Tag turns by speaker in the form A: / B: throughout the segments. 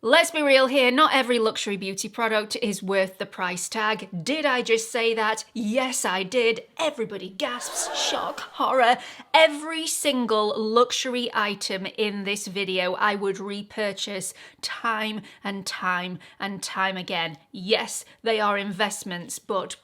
A: Let's be real here, not every luxury beauty product is worth the price tag. Did I just say that? Yes, I did. Everybody gasps, shock, horror. Every single luxury item in this video I would repurchase time and time and time again. Yes, they are investments, but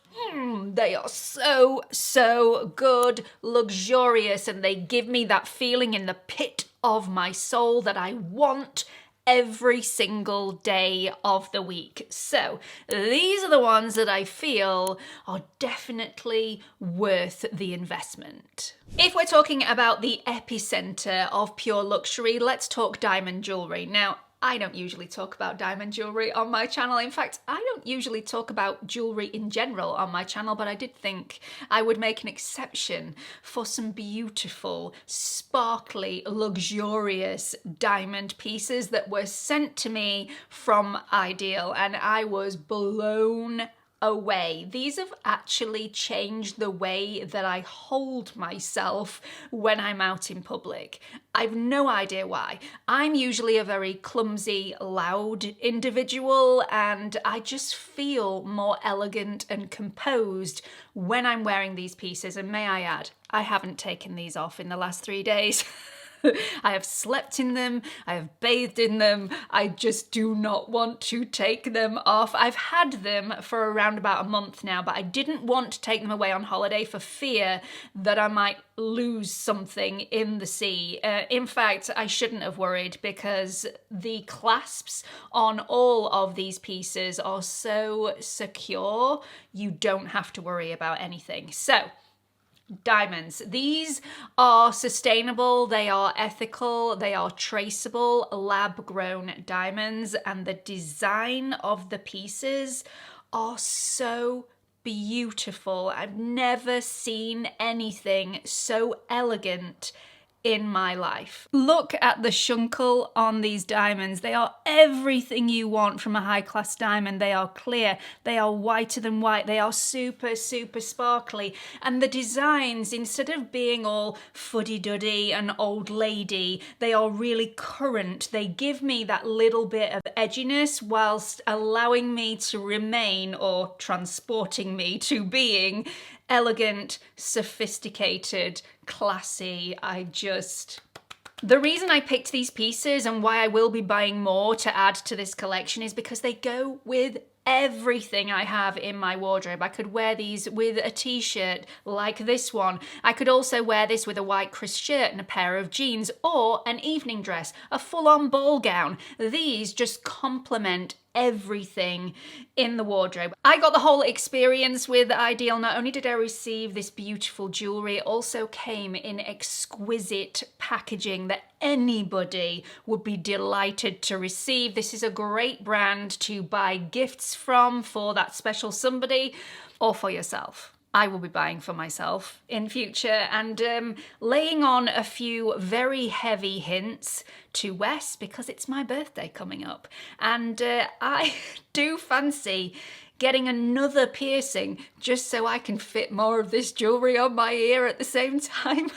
A: they are so good, luxurious, and they give me that feeling in the pit of my soul that I want every single day of the week. So these are the ones that I feel are definitely worth the investment. If we're talking about the epicenter of pure luxury, let's talk diamond jewelry. Now, I don't usually talk about diamond jewelry on my channel. In fact, I don't usually talk about jewelry in general on my channel, but I did think I would make an exception for some beautiful, sparkly, luxurious diamond pieces that were sent to me from Ideal, and I was blown away. These have actually changed the way that I hold myself when I'm out in public. I've no idea why. I'm usually a very clumsy, loud individual, and I just feel more elegant and composed when I'm wearing these pieces. And may I add, I haven't taken these off in the last 3 days. I have slept in them, I have bathed in them, I just do not want to take them off. I've had them for around about a month now, but I didn't want to take them away on holiday for fear that I might lose something in the sea. In fact, I shouldn't have worried because the clasps on all of these pieces are so secure, you don't have to worry about anything. So, diamonds. These are sustainable, they are ethical, they are traceable, lab-grown diamonds, and the design of the pieces are so beautiful. I've never seen anything so elegant in my life. Look at the shunkel on these diamonds. They are everything you want from a high-class diamond. They are clear, they are whiter than white, they are super sparkly. And the designs, instead of being all fuddy-duddy and old lady, they are really current. They give me that little bit of edginess whilst allowing me to remain, or transporting me to being, elegant, sophisticated, classy. The reason I picked these pieces and why I will be buying more to add to this collection is because they go with everything I have in my wardrobe. I could wear these with a t-shirt like this one. I could also wear this with a white crisp shirt and a pair of jeans, or an evening dress, a full-on ball gown. These just complement everything in the wardrobe. I got the whole experience with Ideal. Not only did I receive this beautiful jewelry, it also came in exquisite packaging that anybody would be delighted to receive. This is a great brand to buy gifts from for that special somebody, or for yourself. I will be buying for myself in future, and laying on a few very heavy hints to Wes because it's my birthday coming up, and I do fancy getting another piercing just so I can fit more of this jewelry on my ear at the same time.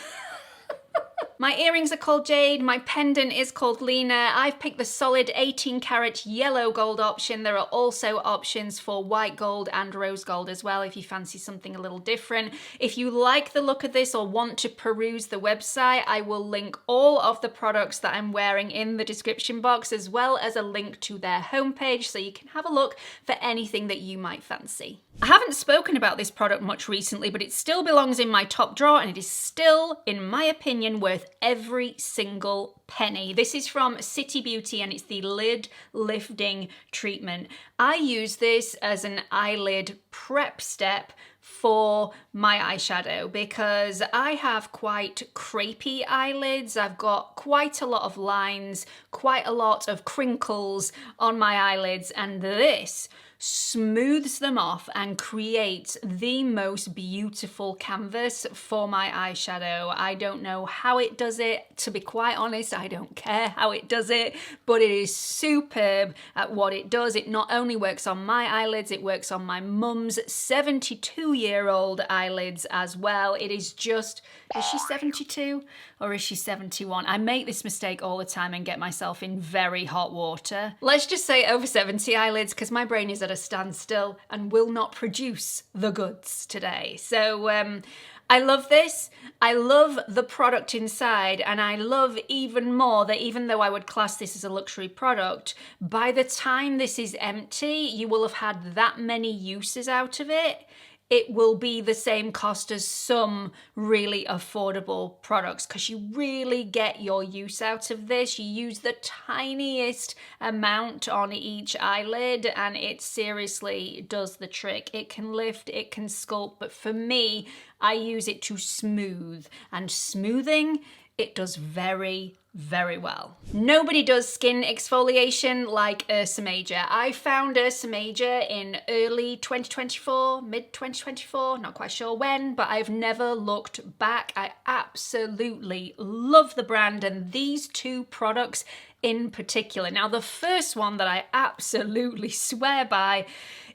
A: My earrings are called Jade, my pendant is called Lena. I've picked the solid 18 karat yellow gold option. There are also options for white gold and rose gold as well if you fancy something a little different. If you like the look of this or want to peruse the website, I will link all of the products that I'm wearing in the description box, as well as a link to their homepage so you can have a look for anything that you might fancy. I haven't spoken about this product much recently, but it still belongs in my top drawer, and it is still, in my opinion, worth every single penny. This is from City Beauty, and it's the lid lifting treatment. I use this as an eyelid prep step for my eyeshadow because I have quite crepey eyelids. I've got quite a lot of lines, quite a lot of crinkles on my eyelids, and this smooths them off and creates the most beautiful canvas for my eyeshadow. I don't know how it does it. To be quite honest, I don't care how it does it, but it is superb at what it does. It not only works on my eyelids, it works on my mum's 72 2-year-old eyelids as well. It is just, is she 72 or is she 71? I make this mistake all the time and get myself in very hot water. Let's just say over 70 eyelids, because my brain is at a standstill and will not produce the goods today. So I love this. I love the product inside, and I love even more that even though I would class this as a luxury product, by the time this is empty, you will have had that many uses out of it. It will be the same cost as some really affordable products, because you really get your use out of this. You use the tiniest amount on each eyelid and it seriously does the trick. It can lift, it can sculpt, but for me, I use it to smooth, and smoothing, it does very, very well. Nobody does skin exfoliation like Ursa Major. I found Ursa Major in early 2024, mid 2024, not quite sure when, but I've never looked back. I absolutely love the brand and these two products in particular. Now, the first one that I absolutely swear by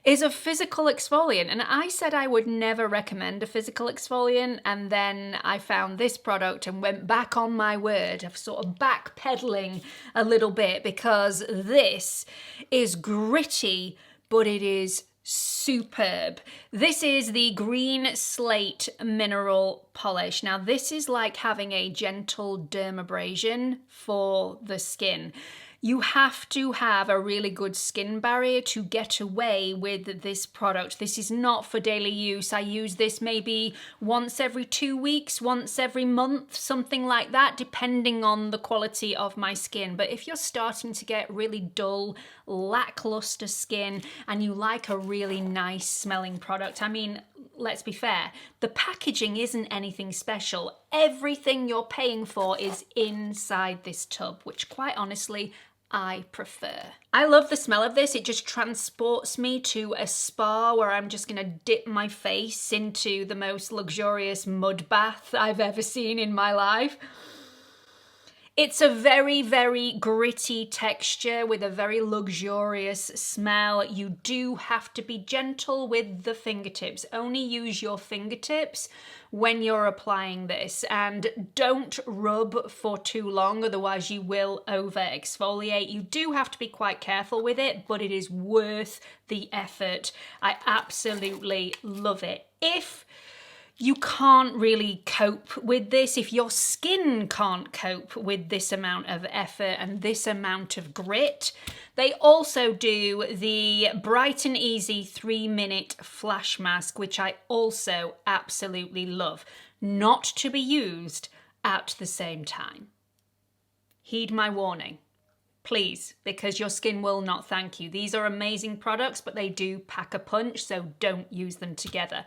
A: is a physical exfoliant, and I said I would never recommend a physical exfoliant, and then I found this product and went back on my word of sort of backpedaling a little bit, because this is gritty, but it is superb. This is the Green Slate Mineral Polish. Now, this is like having a gentle dermabrasion for the skin. You have to have a really good skin barrier to get away with this product. This is not for daily use. I use this maybe once every 2 weeks, once every month, something like that, depending on the quality of my skin. But if you're starting to get really dull, lackluster skin and you like a really nice smelling product, I mean, let's be fair, the packaging isn't anything special. Everything you're paying for is inside this tub, which quite honestly, I prefer. I love the smell of this. It just transports me to a spa where I'm just gonna dip my face into the most luxurious mud bath I've ever seen in my life. It's a very, very gritty texture with a very luxurious smell. You do have to be gentle with the fingertips. Only use your fingertips when you're applying this, and don't rub for too long, otherwise you will over exfoliate. You do have to be quite careful with it, but it is worth the effort. I absolutely love it. If you can't really cope with this, if your skin can't cope with this amount of effort and this amount of grit, they also do the Bright and Easy 3-minute flash mask, which I also absolutely love. Not to be used at the same time. Heed my warning, please, because your skin will not thank you. These are amazing products, but they do pack a punch, so don't use them together.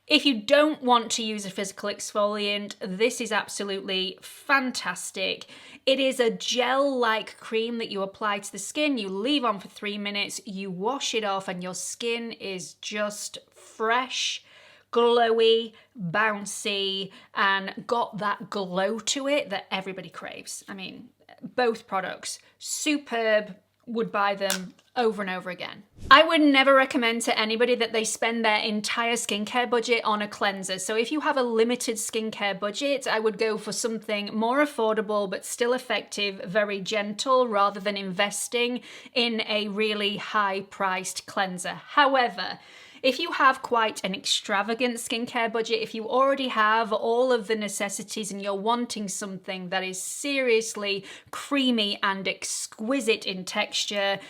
A: If you don't want to use a physical exfoliant, this is absolutely fantastic. It is a gel-like cream that you apply to the skin, you leave on for 3 minutes, you wash it off, and your skin is just fresh, glowy, bouncy, and got that glow to it that everybody craves. I mean, both products, superb. Would buy them over and over again. I would never recommend to anybody that they spend their entire skincare budget on a cleanser. So if you have a limited skincare budget, I would go for something more affordable but still effective, very gentle, rather than investing in a really high-priced cleanser. However, if you have quite an extravagant skincare budget, if you already have all of the necessities and you're wanting something that is seriously creamy and exquisite in texture,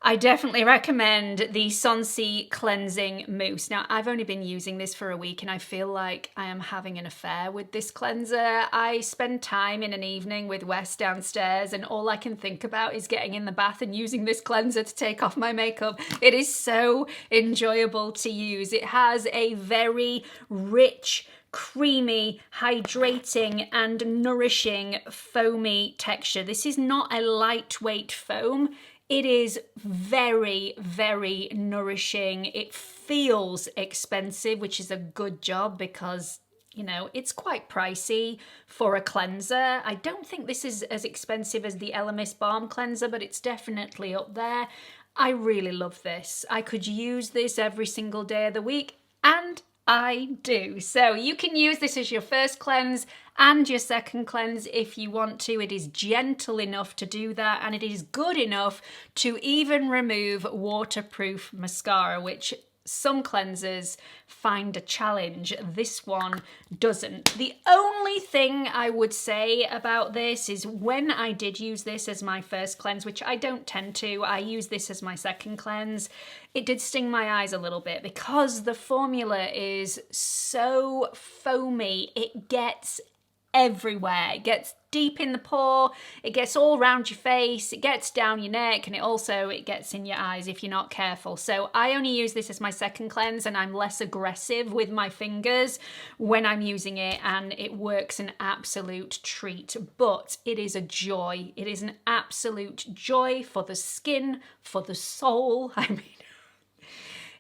A: I definitely recommend the Sonsi Cleansing Mousse. Now, I've only been using this for a week and I feel like I am having an affair with this cleanser. I spend time in an evening with Wes downstairs and all I can think about is getting in the bath and using this cleanser to take off my makeup. It is so enjoyable to use. It has a very rich, creamy, hydrating and nourishing foamy texture. This is not a lightweight foam. It is very, very nourishing. It feels expensive, which is a good job because, you know, it's quite pricey for a cleanser. I don't think this is as expensive as the Elemis Balm Cleanser, but it's definitely up there. I really love this. I could use this every single day of the week, and I do. So you can use this as your first cleanse and your second cleanse if you want to. It is gentle enough to do that, and it is good enough to even remove waterproof mascara, which some cleansers find a challenge. This one doesn't. The only thing I would say about this is when I did use this as my first cleanse, which I don't tend to, I use this as my second cleanse, it did sting my eyes a little bit because the formula is so foamy. It gets everywhere. It gets deep in the pore, it gets all around your face, it gets down your neck, and it gets in your eyes if you're not careful. So I only use this as my second cleanse, and I'm less aggressive with my fingers when I'm using it, and it works an absolute treat. But it is a joy. It is an absolute joy for the skin, for the soul. I mean,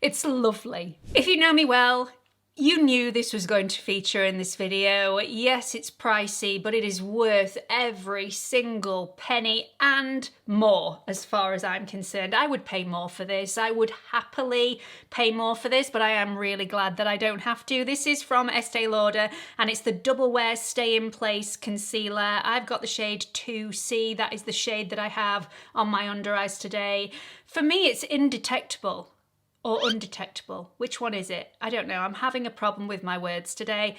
A: it's lovely. If you know me well, you knew this was going to feature in this video. Yes, it's pricey, but it is worth every single penny and more as far as I'm concerned. I would pay more for this. I would happily pay more for this, but I am really glad that I don't have to. This is from Estee Lauder, and it's the Double Wear Stay in Place Concealer. I've got the shade 2C. That is the shade that I have on my under eyes today. For me, it's indetectable. Or undetectable. Which one is it? I don't know. I'm having a problem with my words today.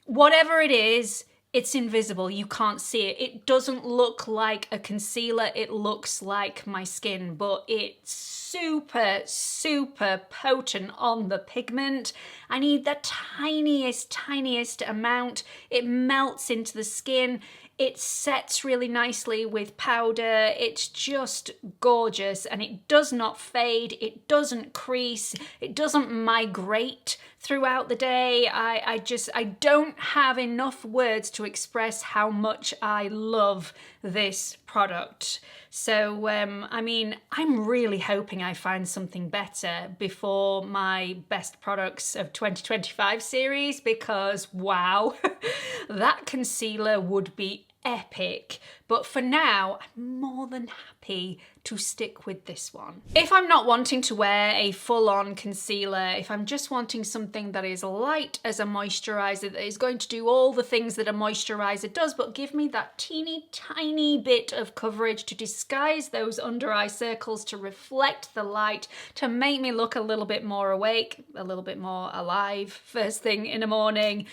A: Whatever it is, it's invisible. You can't see it. It doesn't look like a concealer. It looks like my skin, but it's super, super potent on the pigment. I need the tiniest amount. It melts into the skin. It sets really nicely with powder. It's just gorgeous, and it does not fade. It doesn't crease. It doesn't migrate throughout the day. I don't have enough words to express how much I love this product. So, I mean, I'm really hoping I find something better before my best products of 2025 series, because wow, that concealer would be epic. But for now, I'm more than happy to stick with this one. If I'm not wanting to wear a full-on concealer, if I'm just wanting something that is light as a moisturizer, that is going to do all the things that a moisturizer does, but give me that teeny tiny bit of coverage to disguise those under eye circles, to reflect the light, to make me look a little bit more awake, a little bit more alive first thing in the morning,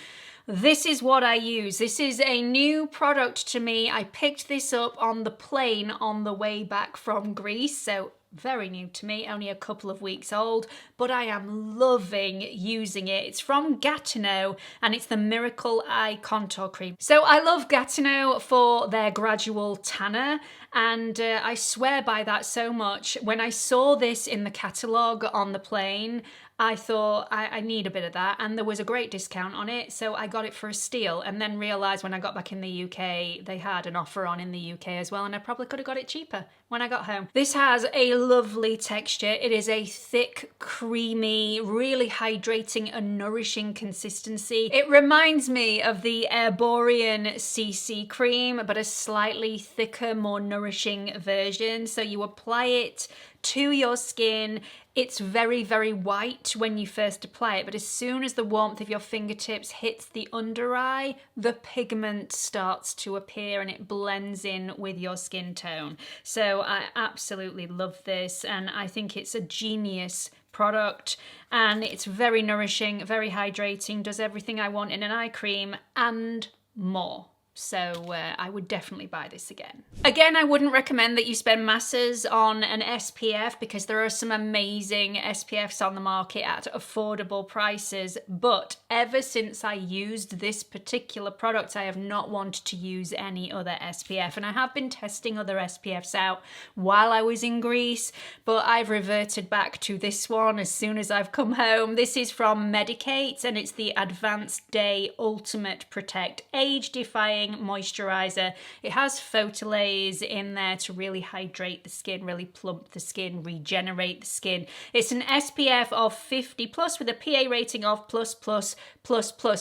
A: this is what I use. This is a new product to me. I picked this up on the plane on the way back from Greece, so very new to me, only a couple of weeks old, but I am loving using it. It's from Gatineau, and it's the Miracle Eye Contour Cream. So I love Gatineau for their gradual tanner, and I swear by that so much. When I saw this in the catalogue on the plane, I thought I need a bit of that, and there was a great discount on it, so I got it for a steal, and then realised when I got back in the UK they had an offer on in the UK as well, and I probably could have got it cheaper when I got home. This has a lovely texture. It is a thick, creamy, really hydrating and nourishing consistency. It reminds me of the Herborian CC cream, but a slightly thicker, more nourishing version. So you apply it to your skin. It's very, very white when you first apply it, but as soon as the warmth of your fingertips hits the under eye, the pigment starts to appear and it blends in with your skin tone. So I absolutely love this, and I think it's a genius product, and it's very nourishing, very hydrating, does everything I want in an eye cream and more. So I would definitely buy this again. Again, I wouldn't recommend that you spend masses on an SPF, because there are some amazing SPFs on the market at affordable prices. But ever since I used this particular product, I have not wanted to use any other SPF. And I have been testing other SPFs out while I was in Greece, but I've reverted back to this one as soon as I've come home. This is from Medicate, and it's the Advanced Day Ultimate Protect Age-defying moisturizer. It has phthalates in there to really hydrate the skin, really plump the skin, regenerate the skin. It's an SPF of 50 plus with a PA rating of plus.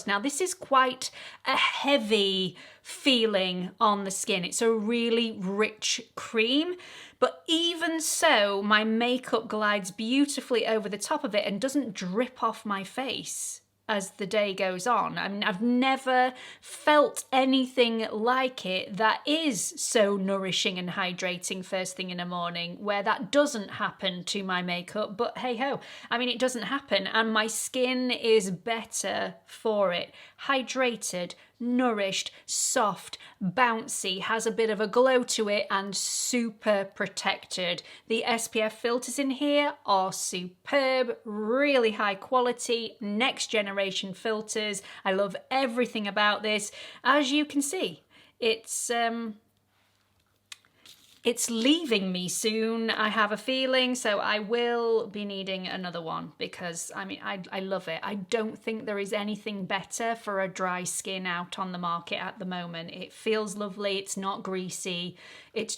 A: Now this is quite a heavy feeling on the skin. It's a really rich cream, but even so, my makeup glides beautifully over the top of it and doesn't drip off my face. as the day goes on. I mean, I've never felt anything like it that is so nourishing and hydrating first thing in the morning, where that doesn't happen to my makeup, but hey ho, I mean, it doesn't happen, and my skin is better for it. Hydrated, nourished, soft, bouncy, has a bit of a glow to it, and super protected. The SPF filters in here are superb, really high quality, next generation filters. I love everything about this. As you can see, it's leaving me soon, I have a feeling, so I will be needing another one because, I mean, I love it. I don't think there is anything better for a dry skin out on the market at the moment. It feels lovely, it's not greasy, it's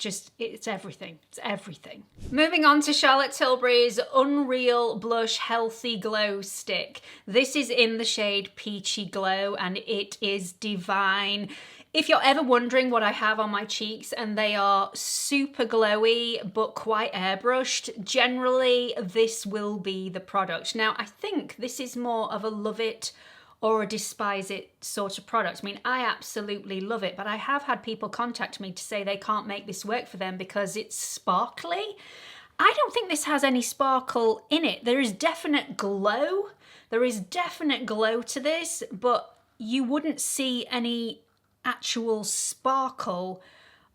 A: everything, it's everything. Moving on to Charlotte Tilbury's Unreal Blush Healthy Glow Stick. This is in the shade Peachy Glow and it is divine. If you're ever wondering what I have on my cheeks and they are super glowy but quite airbrushed, generally this will be the product. Now, I think this is more of a love it or a despise it sort of product. I mean, I absolutely love it, but I have had people contact me to say they can't make this work for them because it's sparkly. I don't think this has any sparkle in it. There is definite glow. There is definite glow to this, but you wouldn't see any actual sparkle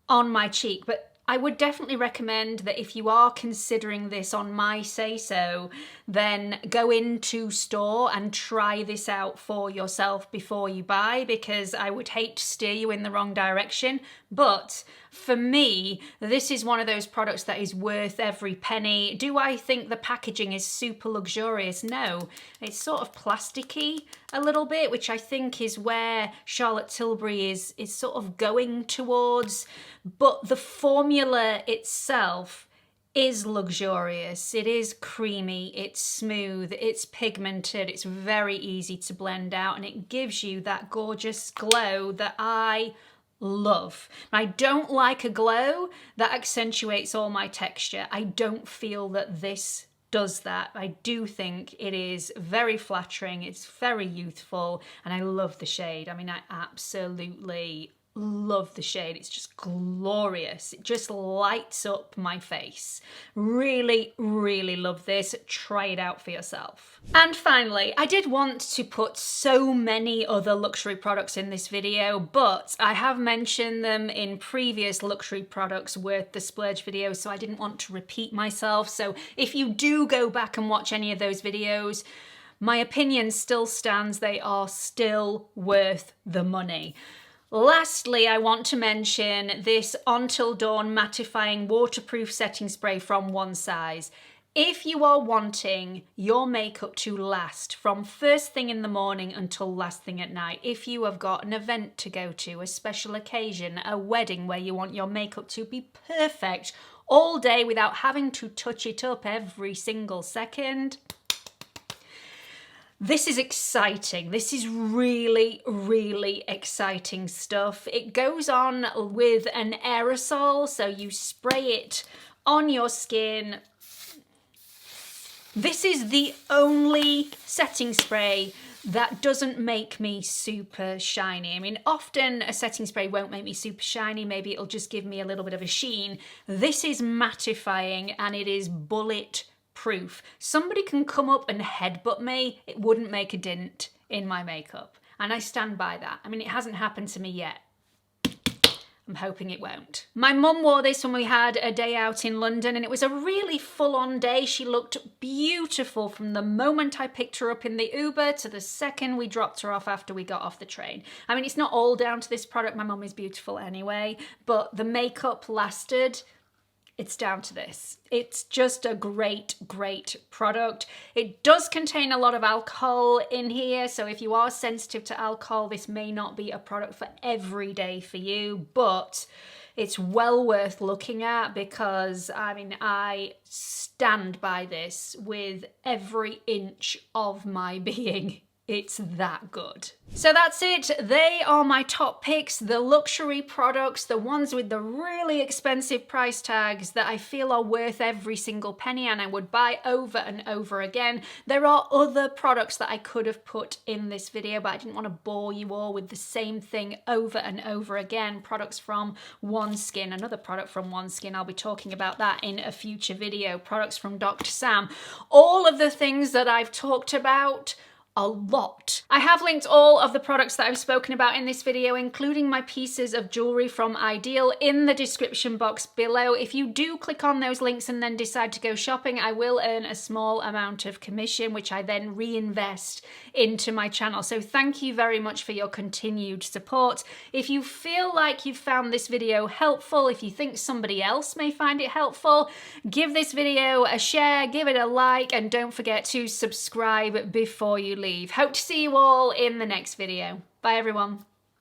A: on my cheek. But I would definitely recommend that if you are considering this on my say-so, then go into store and try this out for yourself before you buy, because I would hate to steer you in the wrong direction. But for me, this is one of those products that is worth every penny. Do I think the packaging is super luxurious? No, it's sort of plasticky a little bit, which I think is where Charlotte Tilbury is sort of going towards. But the formula itself is luxurious. It is creamy, it's smooth, it's pigmented, it's very easy to blend out, and it gives you that gorgeous glow that I love. I don't like a glow that accentuates all my texture. I don't feel that this does that. I do think it is very flattering, it's very youthful, and I love the shade. I mean, I absolutely love the shade. It's just glorious. It just lights up my face. Really, really love this. Try it out for yourself. And finally, I did want to put so many other luxury products in this video, but I have mentioned them in previous luxury products worth the splurge videos, so I didn't want to repeat myself. So if you do go back and watch any of those videos, my opinion still stands. They are still worth the money. Lastly, I want to mention this Until Dawn mattifying waterproof setting spray from One Size. If you are wanting your makeup to last from first thing in the morning until last thing at night, if you have got an event to go to, a special occasion, a wedding where you want your makeup to be perfect all day without having to touch it up every single second, this is exciting. This is really, really exciting stuff. It goes on with an aerosol, so you spray it on your skin. This is the only setting spray that doesn't make me super shiny. I mean, often a setting spray won't make me super shiny. Maybe it'll just give me a little bit of a sheen. This is mattifying and it is bullet proof. Somebody can come up and headbutt me, it wouldn't make a dent in my makeup. And I stand by that. I mean, it hasn't happened to me yet. I'm hoping it won't. My mum wore this when we had a day out in London, and it was a really full-on day. She looked beautiful from the moment I picked her up in the Uber to the second we dropped her off after we got off the train. I mean, it's not all down to this product. My mum is beautiful anyway, but the makeup lasted. It's down to this. It's just a great, great product. It does contain a lot of alcohol in here, so if you are sensitive to alcohol, this may not be a product for every day for you, but it's well worth looking at because, I mean, I stand by this with every inch of my being. It's that good. So that's it. They are my top picks, the luxury products, the ones with the really expensive price tags that I feel are worth every single penny and I would buy over and over again. There are other products that I could have put in this video, but I didn't want to bore you all with the same thing over and over again. Products from OneSkin, another product from OneSkin, I'll be talking about that in a future video. Products from Dr. Sam. All of the things that I've talked about, a lot. I have linked all of the products that I've spoken about in this video, including my pieces of jewelry from Ideal, in the description box below. If you do click on those links and then decide to go shopping, I will earn a small amount of commission, which I then reinvest into my channel. So thank you very much for your continued support. If you feel like you've found this video helpful, if you think somebody else may find it helpful, give this video a share, give it a like, and don't forget to subscribe before you leave. Hope to see you all in the next video. Bye everyone.